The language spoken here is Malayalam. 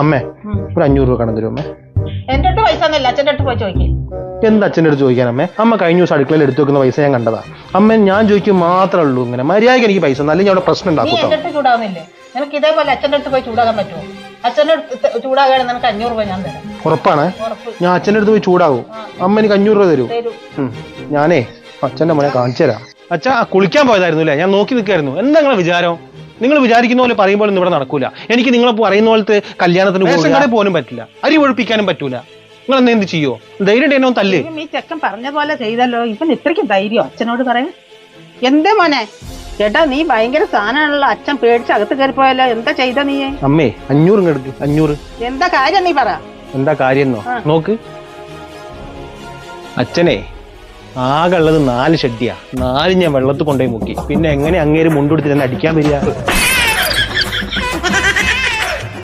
അമ്മേ ഒരു 500 രൂപ കടം തരും അമ്മേ. എന്റെ അടുത്ത് പൈസ ഒന്നുമില്ല, അച്ഛൻ്റെ അടുത്ത് പോയി ചോദിക്കും. എന്താ അച്ഛൻ്റെ അടുത്ത് ചോദിക്കാൻ അമ്മേ? അമ്മ കഴിഞ്ഞ ദിവസം അടുക്കളയിൽ എടുത്തു വെക്കുന്ന പൈസ ഞാൻ കണ്ടതാ. അമ്മ ഞാൻ ചോദിക്കും മാത്രമേ ഉള്ളൂ, ഇങ്ങനെ മര്യാദയ്ക്ക് എനിക്ക് പൈസ അല്ലെങ്കിൽ അവിടെ പ്രശ്നം നീ ഉണ്ടാക്കും. എന്റെ അടുത്ത് ചൂടാവുന്നില്ലേ? നിനക്ക് ഇതേപോലെ അച്ഛൻ്റെ അടുത്ത് പോയി ചൂടാകാൻ പറ്റുമോ? അച്ഛൻ്റെ അടുത്ത് ചൂടാകാൻ നിനക്ക് 500 രൂപ ഞാൻ തരാം. ഉറപ്പാണ്? ഉറപ്പ്. ഞാൻ അച്ഛൻ്റെ അടുത്ത് പോയി ചൂടാവും. അമ്മ എനിക്ക് 500 രൂപ തരൂ. തരൂ. ഞാനേ അച്ഛൻ്റെ മോനെ കാണിച്ചു തരാം. അച്ഛാ കുളിക്കാൻ പോയതായിരുന്നു അല്ലേ? ഞാൻ നോക്കി നിൽക്കായിരുന്നു. എന്താ നിങ്ങളെ വിചാരം? നിങ്ങൾ വിചാരിക്കുന്ന പോലെ പറയുമ്പോൾ ഇവിടെ നടക്കൂല. എനിക്ക് നിങ്ങളെ പറയുന്ന പോലത്തെ കല്യാണത്തിന് പോകാനും പറ്റില്ല, അരി ഒഴിപ്പിക്കാനും പറ്റൂല. നിങ്ങൾ എന്ത് ചെയ്യോ? ധൈര്യം എന്നെ തല്ലേ? ഈ ചെക്കൻ പറഞ്ഞ പോലെ ചെയ്തല്ലോ. ഇവൻ ഇത്രയ്ക്ക് ധൈര്യം അച്ഛനോട് പറയാൻ? എന്തേ മോനെ? ചേട്ടാ നീ ഭയങ്കര സാധനമാണല്ലോ. അച്ഛൻ പേടിച്ച് അകത്ത് കയറിപ്പോയല്ലോ. എന്താ ചെയ്ത നീ? അമ്മേ 500 എടുക്ക്. 500. എന്താ കാര്യം നീ പറ. എന്താ കാര്യം നോക്ക്. അച്ഛനെ ആകെ ഉള്ളത് 4 ഷഡ്ഡിയാ. 4 ഞാൻ വെള്ളത്തിൽ കൊണ്ടുപോയി മുക്കി. പിന്നെ എങ്ങനെ അങ്ങേര് മുണ്ടെടുത്തിട്ട് അടിക്കാൻ വരിക?